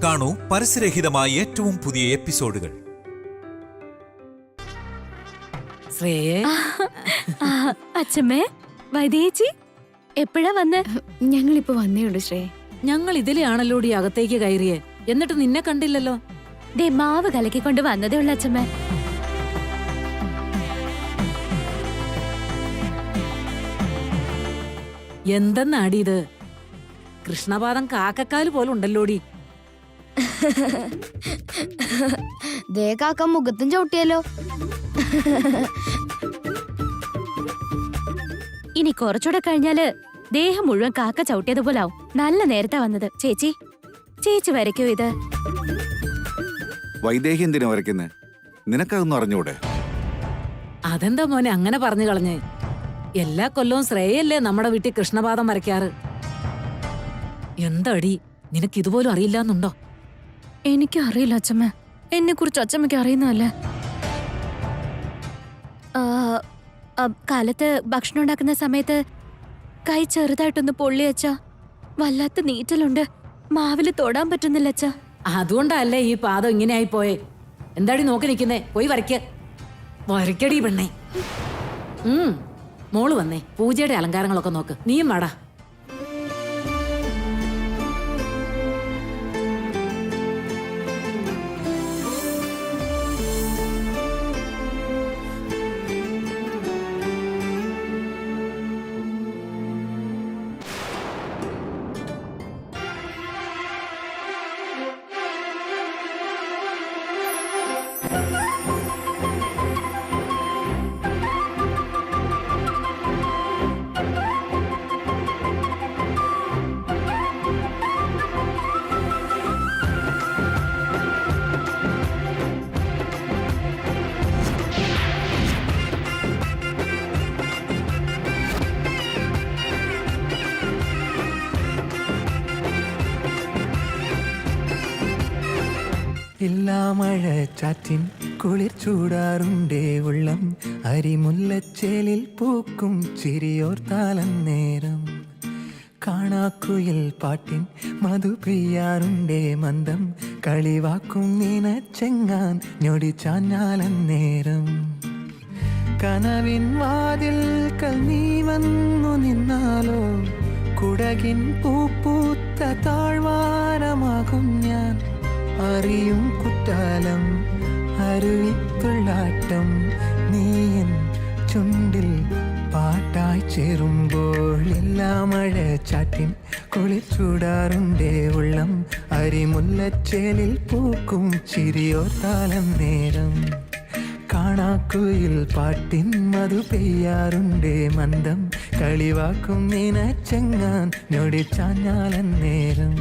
കാണൂ പരസ്യരഹിതമായ ഏറ്റവും പുതിയ എപ്പിസോഡുകൾ. ശ്രേയേ, അച്ഛമ്മേ, വൈദേച്ചി എപ്പോഴാ വന്ന്? ഞങ്ങളിപ്പോ വന്നേയുള്ളൂ ശ്രേ. ഞങ്ങൾ ഇതിലെയാണല്ലോടി അകത്തേക്ക് കയറിയേ, എന്നിട്ട് നിന്നെ കണ്ടില്ലല്ലോ. ദേ മാവ് കലക്കിക്കൊണ്ട് വന്നതേ ഉള്ളു അച്ഛമ്മേ. എന്തെന്നാടി ഇത്? കൃഷ്ണപാദം കാക്കക്കാല് പോലെ ഉണ്ടല്ലോടി. ദേ കാക്ക മുഖത്തും ചവിട്ടിയല്ലോ. ഇനി കുറച്ചുകൂടെ കഴിഞ്ഞാല് ദേഹം മുഴുവൻ കാക്ക ചവിട്ടിയതുപോലെ ആവും. നല്ല നേരത്തെ വന്നത്. ചേച്ചി ചേച്ചി വരയ്ക്കോ ഇത്? വൈദേഹി എന്തിനാ വരയ്ക്കുന്നേ? നിനക്കതൊന്നും അറിഞ്ഞൂടെ? അതെന്താ മോനെ അങ്ങനെ പറഞ്ഞു കളഞ്ഞേ? എല്ലാ കൊല്ലവും ശ്രേയല്ലേ നമ്മുടെ വീട്ടിൽ കൃഷ്ണപാദം വരയ്ക്കാറ്. എന്താടി, നിനക്ക് ഇതുപോലും അറിയില്ലാന്നുണ്ടോ? എനിക്കും അറിയില്ല അച്ഛമ്മ. എന്നെ കുറിച്ച് അച്ഛമ്മയ്ക്ക് അറിയുന്നതല്ലേ. കാലത്ത് ഭക്ഷണം ഉണ്ടാക്കുന്ന സമയത്ത് കൈ ചെറുതായിട്ടൊന്ന് പൊള്ളിയച്ച. വല്ലാത്ത നീറ്റലുണ്ട്. മാവില് തൊടാൻ പറ്റുന്നില്ല അച്ഛ. അതുകൊണ്ടല്ലേ ഈ പാദം ഇങ്ങനെ ആയി പോയെ. എന്താടി നോക്കി നിൽക്കുന്നേ? പോയി വരയ്ക്കടി പെണ്ണേ. മോള് വന്നേ, പൂജയുടെ അലങ്കാരങ്ങളൊക്കെ നോക്ക്. നീയും വാടാ. എല്ലാ മഴച്ചാറ്റിൻ കുളിർ ചൂടാറുണ്ടേ ഉള്ളം, അരിമുല്ലച്ചേലിൽ പൂക്കും ചിരിയോർത്താലം നേരം. കാണാക്കുയിൽ പാട്ടിൻ മധു പെയ്യാറുണ്ടേ മന്ദം, കളിവാക്കും നീനച്ചെങ്ങാൻ ഞൊടി ചാഞ്ഞാലം നേരം. കനവിൻ വാതിൽ നീ വന്നു നിന്നാലോ, കുടകിൻ പൂപ്പൂത്ത താഴ്വാരമാകും ഞാൻ. അറിയും കുറ്റാലം അരുവിത്തുള്ളാട്ടം, നീയൻ ചുണ്ടിൽ പാട്ടായി ചേരുമ്പോൾ. എല്ലാ മഴച്ചാറ്റിൻ കുളിച്ചൂടാറുണ്ടേ ഉള്ളം, അരിമുല്ലച്ചേലിൽ പൂക്കും ചിരിയോർത്താലം നേരം. കാണാക്കുയിൽ പാട്ടിൻ മധു പെയ്യാറുണ്ടേ മന്ദം, കളിവാക്കും നീനച്ചെങ്ങാൻ ഞൊടി ചാഞ്ഞാലൻ നേരം.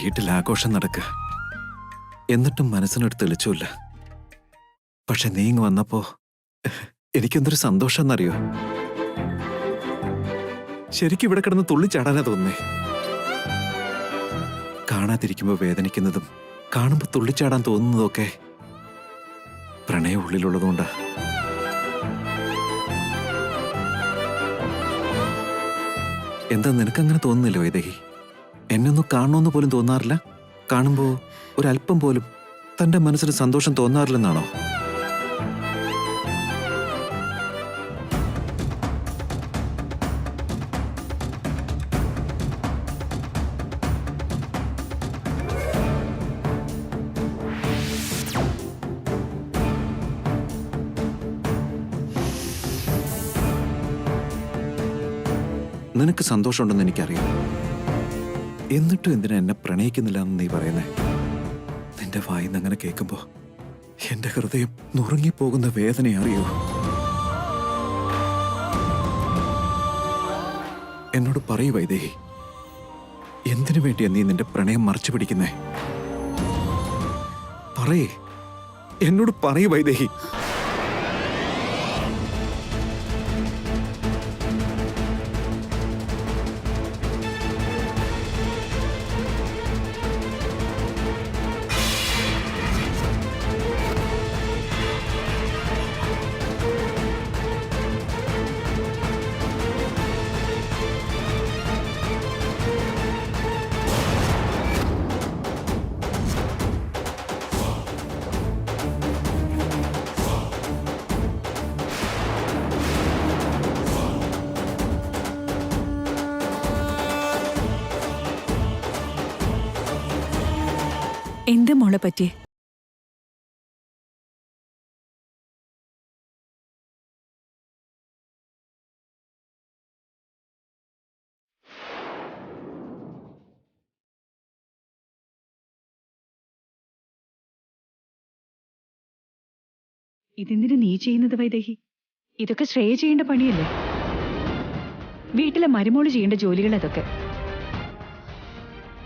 വീട്ടിൽ ആഘോഷം നടക്കുക, എന്നിട്ടും മനസ്സിനൊരു തെളിച്ചില്ല. പക്ഷെ നീ ഇങ്ങ് വന്നപ്പോ എനിക്കെന്തൊരു സന്തോഷം എന്നറിയോ. ശരിക്കും ഇവിടെ കിടന്ന് തുള്ളിച്ചാടാനാ തോന്നുന്നേ. കാണാതിരിക്കുമ്പോ വേദനിക്കുന്നതും കാണുമ്പോ തുള്ളിച്ചാടാൻ തോന്നുന്നതൊക്കെ പ്രണയം ഉള്ളിലുള്ളതുകൊണ്ടാ. എന്താ നിനക്കങ്ങനെ തോന്നുന്നില്ല വൈദേഹി? എന്നൊന്നും കാണണമെന്ന് പോലും തോന്നാറില്ല? കാണുമ്പോ ഒരല്പം പോലും തന്റെ മനസ്സിന് സന്തോഷം തോന്നാറില്ലെന്നാണോ? നിനക്ക് സന്തോഷമുണ്ടെന്ന് എനിക്കറിയാം. എന്നിട്ടും എന്തിനാ എന്നെ പ്രണയിക്കുന്നില്ല എന്ന് നീ പറയുന്നേ? നിന്റെ വായിന്ന് അങ്ങനെ കേൾക്കുമ്പോ എന്റെ ഹൃദയം നുറുങ്ങിപ്പോകുന്ന വേദന അറിയോ? എന്നോട് പറയൂ വൈദേഹി, എന്തിനു വേണ്ടിയാ നീ നിന്റെ പ്രണയം മറച്ചു പിടിക്കുന്നേ? പറയേ, എന്നോട് പറയൂ വൈദേഹി. എന്താ മോളെ പറ്റി? ഇതെന്തിനു നീ ചെയ്യുന്നത് വൈദേഹി? ഇതൊക്കെ ശ്രേയ ചെയ്യേണ്ട പണിയല്ലേ? വീട്ടിലെ മരുമോള് ചെയ്യേണ്ട ജോലികൾ അതൊക്കെ.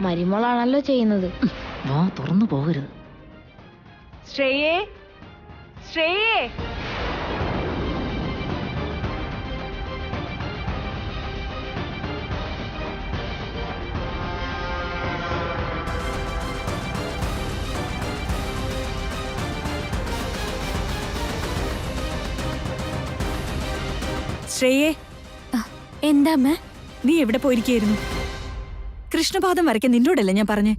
മരുമോളാണല്ലോ ചെയ്യുന്നത്. വാ തുറന്നു പോകരുത്. ശ്രേയേ, ശ്രേയേ, ശ്രേയേ, എന്താ അമ്മ? നീ എവിടെ പോയിരിക്കായിരുന്നു? കൃഷ്ണപാദം വരയ്ക്കാൻ നിന്നോടല്ലേ ഞാൻ പറഞ്ഞേ?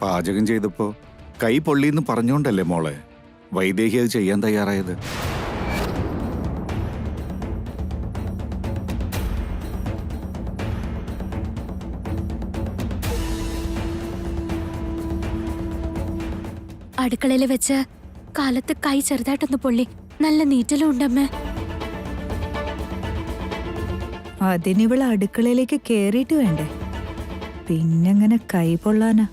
പാചകം ചെയ്തപ്പോ കൈ പൊള്ളിന്ന് പറഞ്ഞോണ്ടല്ലേ മോളെ വൈദേഹി അത് ചെയ്യാൻ തയ്യാറായത്. അടുക്കളയിൽ വെച്ച് കാലത്ത് കൈ ചെറുതായിട്ടൊന്ന് പൊള്ളി. നല്ല നീറ്റലും ഉണ്ടമ്മേ. അതിനിവള് അടുക്കളയിലേക്ക് കേറിയിട്ട് വേണ്ടേ? പിന്നെങ്ങനെ കൈ പൊള്ളാനാ?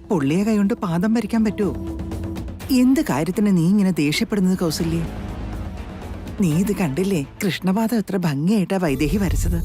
പൊള്ളിയ കൈകൊണ്ട് പാദം വരയ്ക്കാൻ പറ്റുമോ? എന്ത് കാര്യത്തിന് നീ ഇങ്ങനെ ദേഷ്യപ്പെടുന്നത് കൗസല്യേ? നീ ഇത് കണ്ടില്ലേ? കൃഷ്ണപാദം എത്ര ഭംഗിയായിട്ടാ വൈദേഹി വരച്ചത്.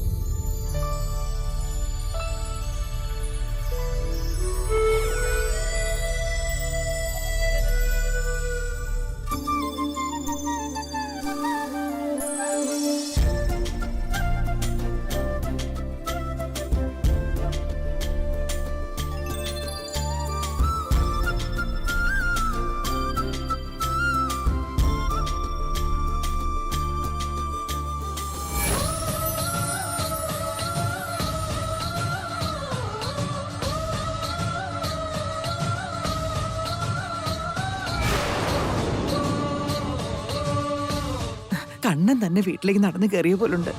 കണ്ണൻ തന്നെ വീട്ടിലേക്ക് നടന്നു കയറിയ പോലുണ്ട്.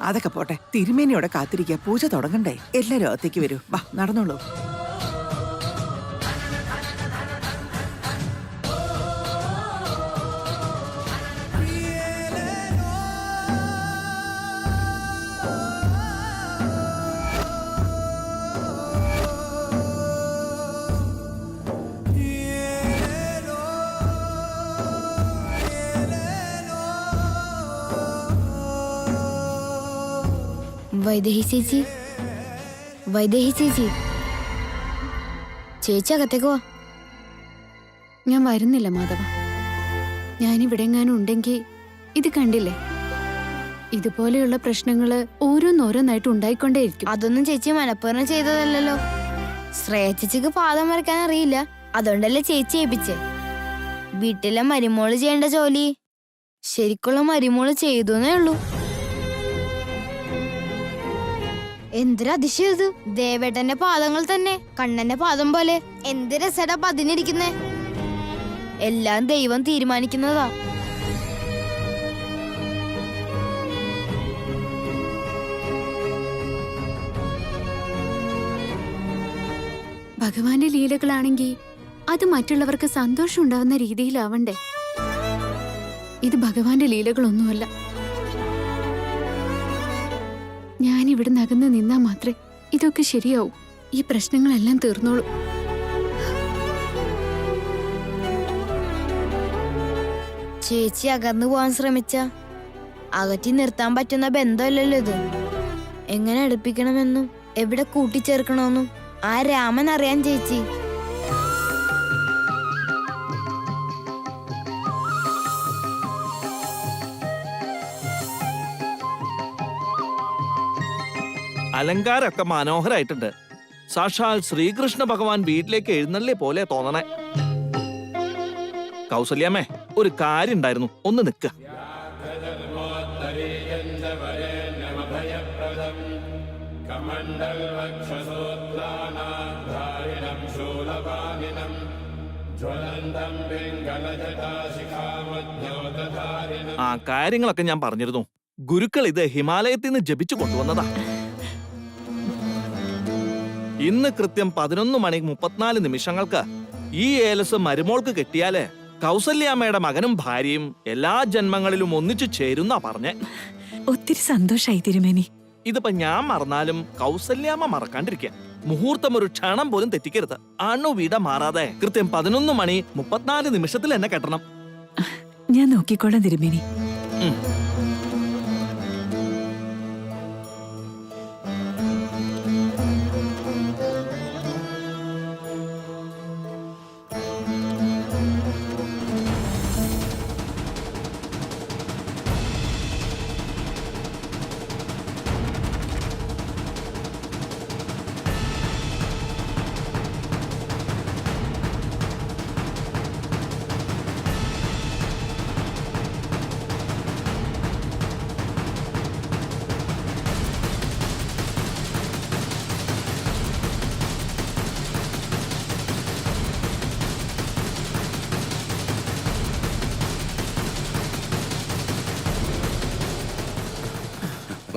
അതൊക്കെ പോട്ടെ, തിരുമേനിയോടെ കാത്തിരിക്കുക. പൂജ തുടങ്ങണ്ടേ? എല്ലാരും അകത്തേക്ക് വരൂ. വാ, നടന്നോളൂ. വൈദേഹി ചേച്ചി, വൈദേഹി ചേച്ചി, ചേച്ചി അകത്തേക്ക് വാ. ഞാൻ വരുന്നില്ല മാധവ. ഞാനിവിടെ എങ്ങാനും ഉണ്ടെങ്കിൽ ഇത് കണ്ടില്ലേ, ഇതുപോലെയുള്ള പ്രശ്നങ്ങള് ഓരോന്നോരോന്നായിട്ട് ഉണ്ടായിക്കൊണ്ടേയിരിക്കും. അതൊന്നും ചേച്ചി മനഃപൂർവ്വം ചെയ്തതല്ലല്ലോ. ശ്രേയ ചേച്ചിക്ക് പാദം വരയ്ക്കാൻ അറിയില്ല, അതുകൊണ്ടല്ലേ ചേച്ചി ഏൽപ്പിച്ചേ. വീട്ടിലെ മരുമോള് ചെയ്യേണ്ട ജോലി ശരിക്കുള്ള മരുമോള് ചെയ്തേ ഉള്ളൂ. എന്തൊരു അതിശയം ഇത്! ദേവേട്ടന്റെ പാദങ്ങൾ തന്നെ കണ്ണന്റെ പാദം പോലെ. എന്ത് രസടാ പതിനിരിക്കുന്നേ. എല്ലാം ദൈവം തീരുമാനിക്കുന്നതാ. ഭഗവാന്റെ ലീലകളാണെങ്കിൽ അത് മറ്റുള്ളവർക്ക് സന്തോഷം ഉണ്ടാവുന്ന രീതിയിലാവണ്ടേ. ഇത് ഭഗവാന്റെ ലീലകളൊന്നുമല്ല. ഞാനിവിടെ നകന്ന് നിന്നാ മാത്രമേ ഇതൊക്കെ ശരിയാവൂ. ഈ പ്രശ്നങ്ങളെല്ലാം തീർന്നോളൂ. ചേച്ചി അകന്നു പോവാൻ ശ്രമിച്ച അകറ്റി നിർത്താൻ പറ്റുന്ന ബന്ധമല്ലല്ലോ ഇത്. എങ്ങനെ അടുപ്പിക്കണമെന്നും എവിടെ കൂട്ടിച്ചേർക്കണമെന്നും ആ രാമൻ അറിയാൻ ചേച്ചി. അലങ്കാരമൊക്കെ മനോഹരായിട്ടുണ്ട്. സാക്ഷാൽ ശ്രീകൃഷ്ണ ഭഗവാൻ വീട്ടിലേക്ക് എഴുന്നള്ളേ പോലെ തോന്നണേ. കൗസല്യാമ്മേ, ഒരു കാര്യം ഉണ്ടായിരുന്നു, ഒന്ന് നിൽക്കുക. ആ കാര്യങ്ങളൊക്കെ ഞാൻ പറഞ്ഞിരുന്നു. ഗുരുക്കൾ ഇത് ഹിമാലയത്തിൽ നിന്ന് ജപിച്ചു കൊണ്ടുവന്നതാ. ഇന്ന് കൃത്യം 11:34 ഈ ഏലസ് മരുമോൾക്ക് കെട്ടിയാല് കൗസല്യാമ്മയുടെ മകനും ഭാര്യയും എല്ലാ ജന്മങ്ങളിലും ഒന്നിച്ചു ചേരുന്നാ പറഞ്ഞേ. ഒത്തിരി സന്തോഷായി തിരുമേനി. ഇതിപ്പോ ഞാൻ മറന്നാലും കൗസല്യാമ്മ മറക്കാണ്ടിരിക്കുക. മുഹൂർത്തം ഒരു ക്ഷണം പോലും തെറ്റിക്കരുത്. അണുവിട മാറാതെ കൃത്യം 11:34 എന്നെ കെട്ടണം. ഞാൻ നോക്കിക്കോളാം തിരുമേനി.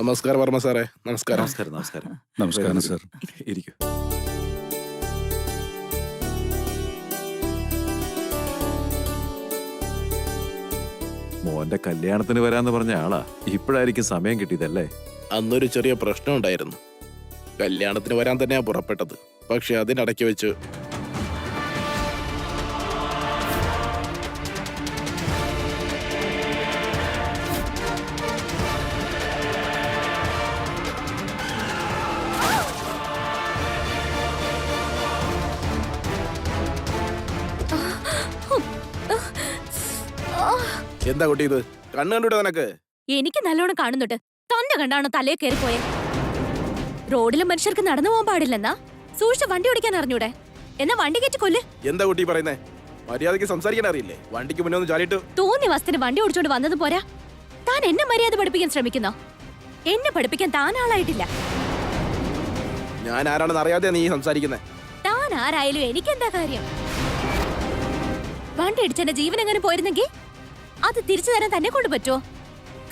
നമസ്കാരം വർമ്മ സാറേ. നമസ്കാരം. നമസ്കാരം. നമസ്കാരം. നമസ്കാരം സർ. ഇരിക്കൂ. മോന്റെ കല്യാണത്തിന് വരാന്ന് പറഞ്ഞ ആളാ. ഇപ്പോഴായിരിക്കും സമയം കിട്ടിയതല്ലേ? അന്നൊരു ചെറിയ പ്രശ്നം ഉണ്ടായിരുന്നു. കല്യാണത്തിന് വരാൻ തന്നെയാ പുറപ്പെട്ടത്. പക്ഷെ അതിനിടയ്ക്ക് വെച്ച് എന്താ കുട്ടി ഇത്? കണ്ണു കണ്ടുവിട്ടോ നിനക്ക്? എനിക്ക് നല്ലോണം കാണുന്നുണ്ട്. തന്നെ കണ്ടാണോ തലേ കയറിപ്പോയെ? റോഡിലെ മനുഷ്യർക്ക് നടന്നു പോകാൻ പാടില്ലെന്നാ? സൂക്ഷിച്ച് വണ്ടി ഓടിക്കാൻ അറിഞ്ഞൂടെ? എന്നാ വണ്ടി കയറ്റി കൊല്ല്. എന്താ കുട്ടി പറയുന്നേ? മര്യാദയ്ക്ക് സംസാരിക്കാൻ അറിയില്ലേ? വണ്ടിക്ക് മുന്നേ ഒന്ന് ചാടിയിട്ട് തോന്നി വസ്തുന് വണ്ടി ഓടിച്ചോണ്ട് വന്നത് പോരാ. താൻ എന്നെ മര്യാദ പഠിപ്പിക്കാൻ ശ്രമിക്കുന്നോ? എന്നെ പഠിപ്പിക്കാൻ താൻ ആളായിട്ടില്ല. ഞാൻ ആരാണെന്ന് അറിയാതെ നീ സംസാരിക്കുന്നേ. താൻ ആരായാലും എനിക്കെന്താ കാര്യം? വണ്ടി ഇടിച്ചെന്റെ ജീവൻ എങ്ങനെ പോയിരുന്നെങ്കിൽ അത് തിരിച്ചു തരാൻ തന്നെ കൊണ്ട് പറ്റുമോ?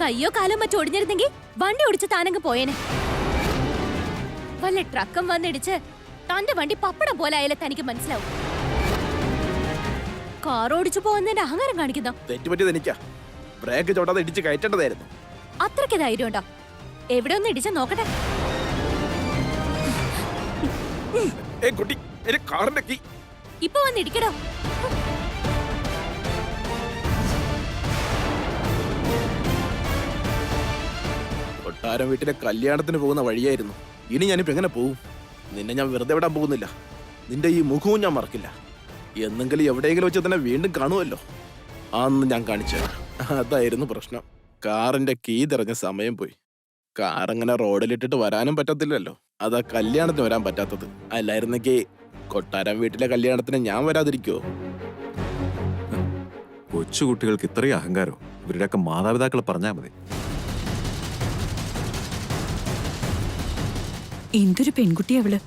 കയ്യോ കാലോ മറ്റോ ഒടിഞ്ഞിരുന്നെങ്കിൽ വണ്ടി ഓടിച്ച് താനങ്ങ് പോയേനെ. വല്ല ട്രക്കും വന്നിടിച്ച് തന്റെ വണ്ടി പപ്പടം പോലെ ആയാലേ തനിക്ക് മനസ്സിലാവും. കാർ ഓടിച്ചു പോകുന്നതിന്റെ അഹങ്കാരം കാണിക്കുന്നോ? തെറ്റുപറ്റിയത് എനിക്കാ. ബ്രേക്ക് ചോട്ടാതെ ഇടിച്ച് കയറ്റേണ്ടതായിരുന്നു. അത്രയ്ക്ക് ധൈര്യം ഉണ്ടോ? എവിടെ ഒന്ന് ഇടിച്ച നോക്കട്ടെ. കുട്ടി, കാറിന്റെ കീ ഇപ്പൊ വന്ന് ഇടിക്കടോ. കൊട്ടാരം വീട്ടിലെ കല്യാണത്തിന് പോകുന്ന വഴിയായിരുന്നു. ഇനി ഞാനിപ്പോ എങ്ങനെ പോവും? നിന്നെ ഞാൻ വെറുതെ വിടാൻ പോകുന്നില്ല. നിന്റെ ഈ മുഖവും ഞാൻ മറക്കില്ല. എന്നെങ്കിലും എവിടെയെങ്കിലും വെച്ച് തന്നെ വീണ്ടും കാണുമല്ലോ. അന്ന് ഞാൻ കാണിച്ചു. അതായിരുന്നു പ്രശ്നം. കാറിന്റെ കീ തെരഞ്ഞ സമയം പോയി. കാറങ്ങനെ റോഡിലിട്ടിട്ട് വരാനും പറ്റത്തില്ലല്ലോ. അതാ കല്യാണത്തിന് വരാൻ പറ്റാത്തത്. അല്ലായിരുന്നെങ്കിൽ കൊട്ടാരം വീട്ടിലെ കല്യാണത്തിന് ഞാൻ വരാതിരിക്കുവോ? കൊച്ചുകുട്ടികൾക്ക് ഇത്രയും അഹങ്കാരം ഇവരുടെയൊക്കെ മാതാപിതാക്കൾ പറഞ്ഞാൽ മതി. എന്തൊരു പെൺകുട്ടി അവള്.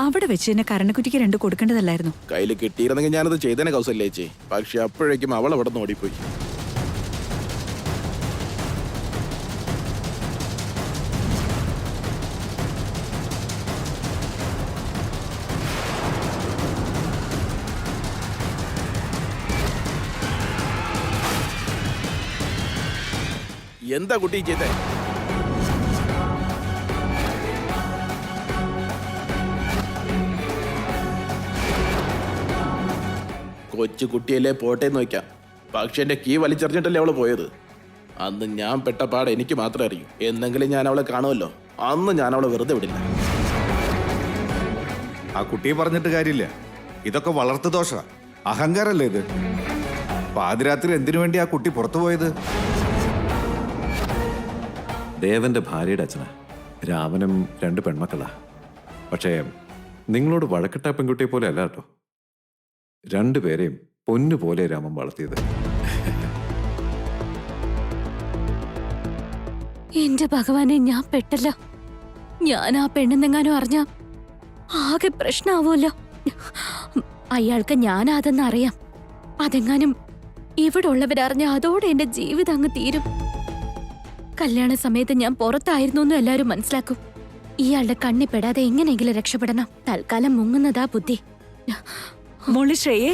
അവിടെ വെച്ച് തന്നെ കരണക്കുറ്റിക്ക് 2 കൊടുക്കേണ്ടതല്ലായിരുന്നു. കയ്യിൽ കിട്ടിയിരുന്നെങ്കിൽ ഞാനത് ചെയ്തേനെ കൗസല്യേച്ചി. പക്ഷെ അപ്പോഴേക്കും അവൾ അവിടെ നിന്ന് ഓടിപ്പോയി. എന്താ കുട്ടി ചെയ്തേ? കൊച്ചു കുട്ടിയല്ലേ പോട്ടേന്ന് വയ്ക്കാം. പക്ഷെ എന്റെ കീ വലിച്ചെറിഞ്ഞിട്ടല്ലേ അവള് പോയത്. അന്ന് ഞാൻ പെട്ട പാട് എനിക്ക് മാത്രമേ അറിയൂ. എന്തെങ്കിലും ഞാൻ അവളെ കാണുമല്ലോ. അന്ന് ഞാൻ അവളെ വെറുതെ വിടില്ല. ആ കുട്ടിയെ പറഞ്ഞിട്ട് കാര്യമില്ല. ഇതൊക്കെ വളർത്തു ദോഷ, അഹങ്കാരല്ലേ ഇത്? പാതിരാത്രി എന്തിനു വേണ്ടി ആ കുട്ടി പുറത്തു പോയത്? ദേവന്റെ ഭാര്യയുടെ അച്ഛനാ. രാമനും 2 പെൺമക്കളാ. പക്ഷേ നിങ്ങളോട് വഴക്കിട്ട പെൺകുട്ടിയെ പോലെ അല്ല കേട്ടോ. 2 പേരെയും പൊന്നുപോലെ രാമൻ വളർത്തിയത്. എന്റെ ഭഗവാനെ, ഞാൻ പെട്ടല്ലോ. ഞാൻ ആ പെണ്ണെന്നെങ്ങാനും അറിഞ്ഞ ആകെ പ്രശ്നമാവുമല്ലോ. അയാൾക്ക് ഞാനതെന്ന് അറിയാം. അതെങ്ങാനും ഇവിടെ ഉള്ളവരറിഞ്ഞ അതോടെ എന്റെ ജീവിതം അങ്ങ് തീരും. കല്യാണ സമയത്ത് ഞാൻ പുറത്തായിരുന്നു എന്ന് എല്ലാവരും മനസ്സിലാക്കും. ഇയാളുടെ കണ്ണിപ്പെടാതെ എങ്ങനെയെങ്കിലും രക്ഷപ്പെടണം. തൽക്കാലം മുങ്ങുന്നതാ ബുദ്ധി. മോള് ശ്രേയെ,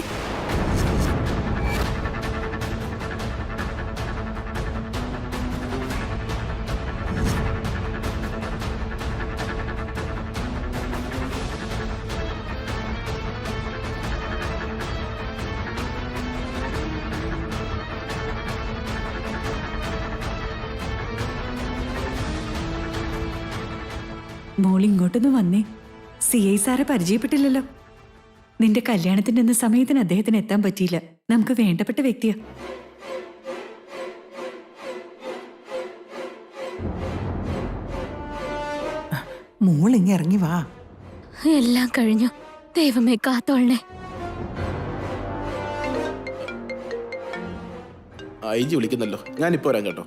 മോൾ ഇങ്ങോട്ടൊന്ന് വന്നേ. CI സാറെ പരിചയപ്പെട്ടില്ലല്ലോ. നിന്റെ കല്യാണത്തിന്റെ അന്ന് സമയത്തിന് അദ്ദേഹത്തിന് എത്താൻ പറ്റിയില്ല. നമുക്ക് വേണ്ടപ്പെട്ട വ്യക്തിയാ. മോൾ ഇങ്ങ് ഇറങ്ങി വാ. എല്ലാം കഴിഞ്ഞു. ദൈവമേ കാത്തോളണേ. IG വിളിക്കുന്നല്ലോ, ഞാനിപ്പോ വരാം കേട്ടോ.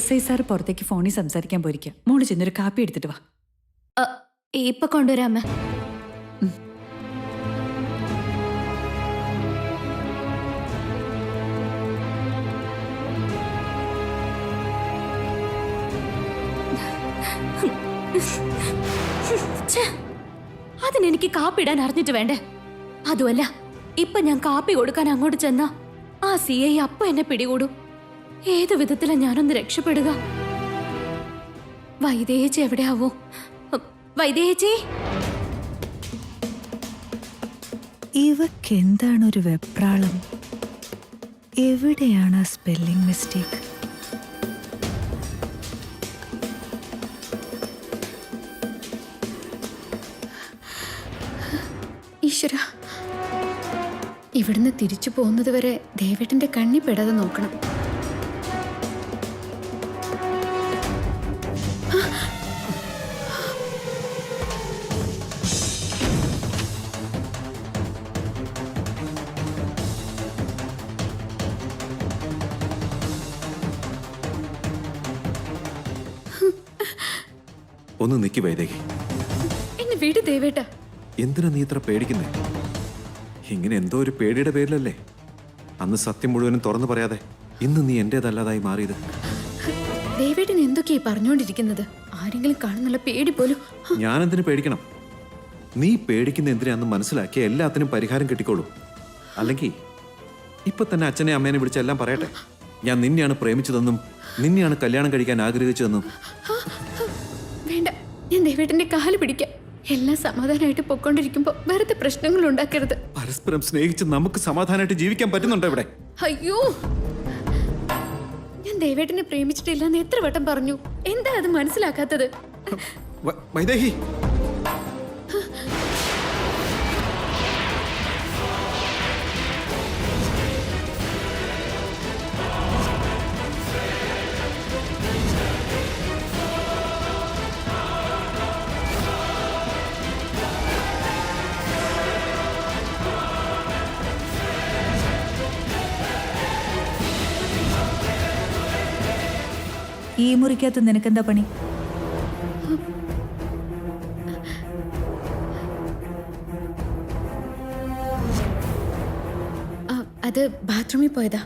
SI സാർ പുറത്തേക്ക് ഫോണിൽ സംസാരിക്കാൻ പോയിരിക്കാം. മോള് ചെന്നൊരു കാപ്പി എടുത്തിട്ട് വാ. ഇപ്പൊ കൊണ്ടുവരാമേ. അതിനെനിക്ക് കാപ്പി ഇടാൻ അറിഞ്ഞിട്ട് വേണ്ടേ? അതുമല്ല, ഇപ്പൊ ഞാൻ കാപ്പി കൊടുക്കാൻ അങ്ങോട്ട് ചെന്നാ ആ CI അപ്പൊ എന്നെ പിടികൂടും. ഏത് വിധത്തിലാ ഞാനൊന്ന് രക്ഷപ്പെടുക? വൈദേഹി എവിടെയാവോ? വൈദേഹി, ഇവക്കെന്താണൊരു വെപ്രാളം? എവിടെയാണ് ആ സ്പെല്ലിംഗ് മിസ്റ്റേക്ക്? ഈശ്വര, ഇവിടുന്ന് തിരിച്ചു പോകുന്നത് വരെ ദേവേട്ടന്റെ കണ്ണി പെടാതെ നോക്കണം. ഒന്ന് നിക്ക് വൈദേഹി. എന്നെ വീട് ദേവേട്ട. എന്തിനാ നീ ഇത്ര പേടിക്കുന്നേ? ഇങ്ങനെ എന്തോ ഒരു പേടിയുടെ പേരിലല്ലേ അന്ന് സത്യം മുഴുവനും തുറന്നു പറയാതെ ഇന്ന് നീ എന്റേതല്ലാതായി മാറിയത്. ദേവേട്ടൻ എന്തൊക്കെയാ പറഞ്ഞുകൊണ്ടിരിക്കുന്നത്? ആരെങ്കിലും കാണുന്നുള്ള പേടി പോലും. ഞാനെന്തിനു പേടിക്കണം? നീ പേടിക്കുന്ന എന്തിനാന്ന് മനസ്സിലാക്കിയ എല്ലാത്തിനും പരിഹാരം കിട്ടിക്കോളൂ. അല്ലെങ്കിൽ ഇപ്പൊ തന്നെ അച്ഛനെ അമ്മേനെ വിളിച്ച് എല്ലാം പറയട്ടെ. ഞാൻ നിന്നെയാണ് പ്രേമിച്ചതെന്നും നിന്നെയാണ് കല്യാണം കഴിക്കാൻ ആഗ്രഹിച്ചതെന്നും. വേണ്ട, ഞാൻ ദേവേട്ടന്റെ കാല് പിടിക്കാം. എല്ലാം സമാധാനമായിട്ട് പൊക്കോണ്ടിരിക്കുമ്പോ വെറുതെ പ്രശ്നങ്ങൾ ഉണ്ടാക്കരുത്. പരസ്പരം സ്നേഹിച്ച് നമുക്ക് സമാധാനമായിട്ട് ജീവിക്കാൻ പറ്റുന്നുണ്ടോ ഇവിടെ? അയ്യോ, ഞാൻ ദേവേട്ടനെ പ്രേമിച്ചിട്ടില്ലെന്ന് എത്ര വട്ടം പറഞ്ഞു. എന്താ അത് മനസ്സിലാക്കാത്തത്? വൈദേഹി, ഈ മുറിക്കകത്ത് നിനക്കെന്താ പണി? അത് ബാത്റൂമിൽ പോയതാ.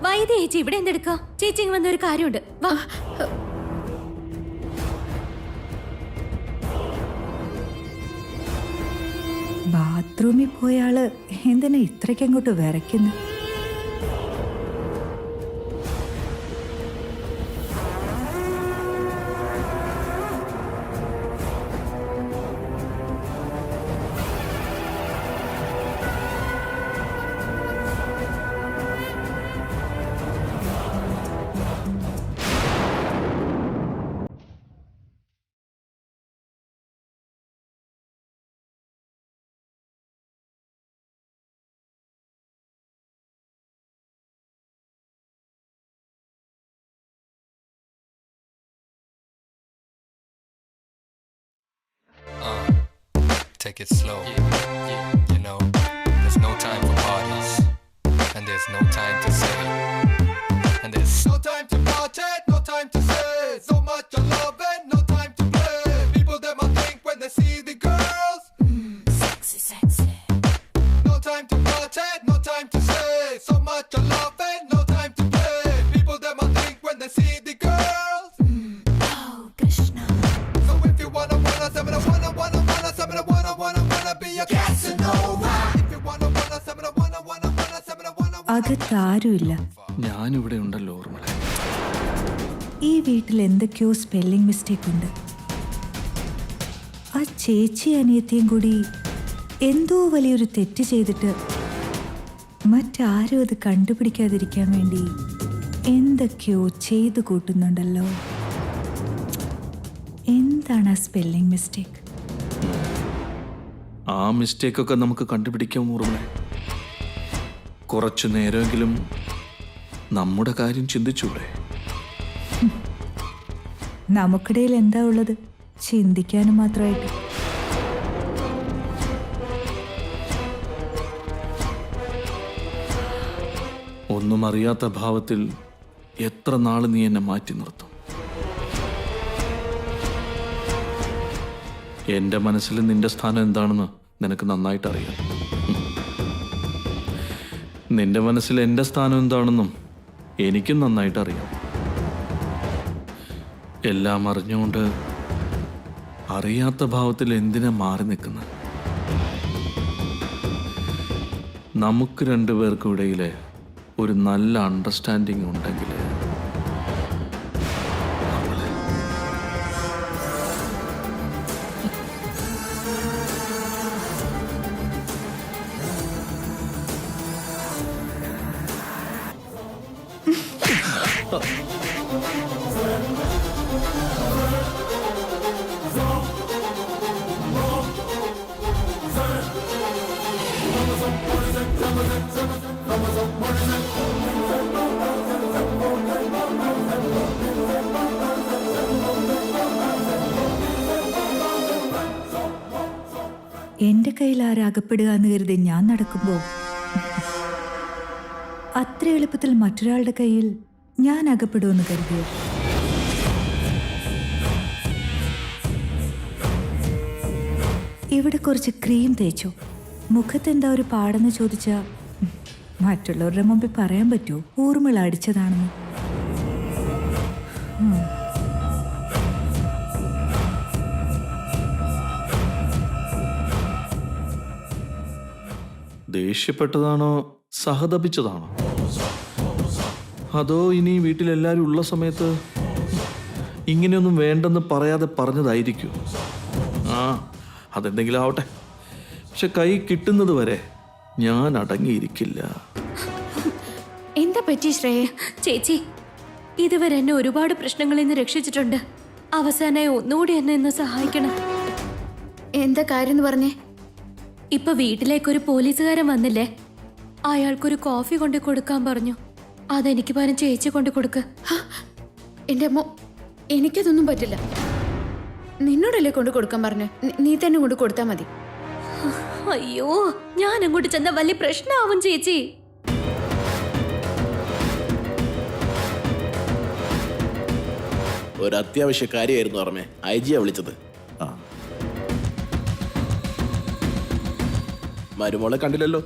വൈദ്യ ചേച്ചി ഇവിടെ എന്തെടുക്ക? ചേച്ചി ഇങ്ങ് വന്നൊരു കാര്യമുണ്ട്. വാ. ബാത്റൂമിൽ പോയാള് എന്തിനാ ഇത്രയ്ക്കങ്ങോട്ട് വിറയ്ക്കുന്നു? take it slow. You know, there's no time for parties, and there's no time to say, and there's no time to party, no time to say, so much I love it, no time to play. People them I think when they see the girls, sexy, sexy. No time to party, no time to say, so much I love it, no time to play. People them I think when they see the girls, oh Krishna. So if you wanna be a Casanova. If you wanna അകത്താരുമില്ല. ഞാനിവിടെ ഉണ്ടല്ലോ ഓർമ്മ. ഈ വീട്ടിൽ എന്തൊക്കെയോ spelling mistake ഉണ്ട്. ആ ചേച്ചി അനിയത്തിയും കൂടി എന്തോ വലിയൊരു തെറ്റ് ചെയ്തിട്ട് മറ്റാരും അത് കണ്ടുപിടിക്കാതിരിക്കാൻ വേണ്ടി എന്തൊക്കെയോ ചെയ്തു കൂട്ടുന്നുണ്ടല്ലോ. എന്താണ് ആ സ്പെല്ലിംഗ് മിസ്റ്റേക്ക്? ആ മിസ്റ്റേക്കൊക്കെ നമുക്ക് കണ്ടുപിടിക്കാം ഓർമ്മ. കുറച്ചു നേരമെങ്കിലും നമ്മുടെ കാര്യം ചിന്തിച്ചൂടെ? നമുക്കിടയിൽ എന്താ ഉള്ളത് ചിന്തിക്കാനും മാത്രമായിട്ട്? ഒന്നും അറിയാത്ത ഭാവത്തിൽ എത്ര നാൾ നീ എന്നെ മാറ്റി നിർത്തും? എൻ്റെ മനസ്സിൽ നിന്റെ സ്ഥാനം എന്താണെന്ന് നിനക്ക് നന്നായിട്ട് അറിയാം. നിന്റെ മനസ്സിൽ എൻ്റെ സ്ഥാനം എന്താണെന്നും എനിക്കും നന്നായിട്ട് അറിയാം. എല്ലാം അറിഞ്ഞുകൊണ്ട് അറിയാത്ത ഭാവത്തിൽ എന്തിനാ മാറി നിൽക്കുന്നത്? നമുക്ക് രണ്ടുപേർക്കും ഇടയിലെ ഒരു നല്ല അണ്ടർസ്റ്റാൻഡിങ് ഉണ്ടെങ്കിൽ എന്റെ കയ്യിൽ ആരാകപ്പെടുക എന്ന് കരുതി ഞാൻ നടക്കുമ്പോൾ അത്ര എളുപ്പത്തിൽ മറ്റൊരാളുടെ കയ്യിൽ ഞാൻ അകപ്പെടുമെന്ന് കരുതിയോ? ഇവിടെ കുറച്ച് ക്രീം തേച്ചു, മുഖത്തെന്താ ഒരു പാടെന്ന് ചോദിച്ചാൽ മറ്റുള്ളവരുടെ മുമ്പിൽ പറയാൻ പറ്റുമോ ഊർമിള അടിച്ചതാണെന്ന്? ദേഷ്യപ്പെട്ടതാണോ സഹതപിച്ചതാണോ? അതോ ഇനി വീട്ടിലെല്ലാവരും ഉള്ള സമയത്ത് ഇങ്ങനെയൊന്നും വേണ്ടെന്ന് പറയാതെ പറഞ്ഞതായിരിക്കും? ആ, അതെന്തെങ്കിലും ആവട്ടെ. പക്ഷെ കൈ കിട്ടുന്നത് വരെ ഞാൻ അടങ്ങിയിരിക്കില്ല. എന്താ പറ്റി ശ്രേയ? ചേച്ചി, ഇതുവരെ എന്നെ ഒരുപാട് പ്രശ്നങ്ങളിൽ നിന്ന് രക്ഷിച്ചിട്ടുണ്ട്. അവസാനമായി ഒന്നുകൂടി എന്നെ ഒന്ന് സഹായിക്കണം. എന്താ കാര്യം എന്ന് പറഞ്ഞേ? ഇപ്പൊ വീട്ടിലേക്കൊരു പോലീസുകാരൻ വന്നില്ലേ, അയാൾക്കൊരു കോഫി കൊണ്ട് കൊടുക്കാൻ പറഞ്ഞു. അതെനിക്ക് പകരം ചേച്ചി കൊണ്ട് കൊടുക്ക്. എന്റെ അമ്മ, എനിക്കതൊന്നും പറ്റില്ല. നിന്നോടല്ലേ കൊണ്ട് കൊടുക്കാൻ പറഞ്ഞു? നീ തന്നെ കൊണ്ട് കൊടുത്താൽ മതി. അയ്യോ, ഞാൻ അങ്ങോട്ട് ചെന്ന വലിയ പ്രശ്നമാവും ചേച്ചി. ഒരു അത്യാവശ്യ കാര്യമായിരുന്നു ഓർമ്മേ, ഐജിയാ വിളിച്ചത്. മരുമോളെ കണ്ടില്ലല്ലോ.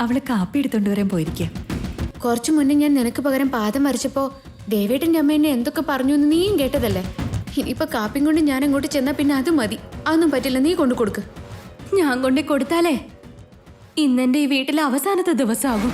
അവളെ കാപ്പി എടുത്തോണ്ട് വരാൻ പോയിരിക്കുക. കുറച്ചു മുന്നേ ഞാൻ നിനക്ക് പകരം പാദം വരച്ചപ്പോ ദേവേട്ടന്റെ അമ്മ എന്നെ എന്തൊക്കെ പറഞ്ഞു എന്ന് നീയും കേട്ടതല്ലേ? ഇനിയിപ്പൊ കാപ്പിയും കൊണ്ട് ഞാൻ അങ്ങോട്ട് ചെന്നാ പിന്നെ അത് മതി. അതൊന്നും പറ്റില്ല, നീ കൊണ്ടു കൊടുക്ക്. ഞാൻ കൊണ്ടേ കൊടുത്താലേ ഇന്നെന്റെ ഈ വീട്ടിലെ അവസാനത്തെ ദിവസമാകും.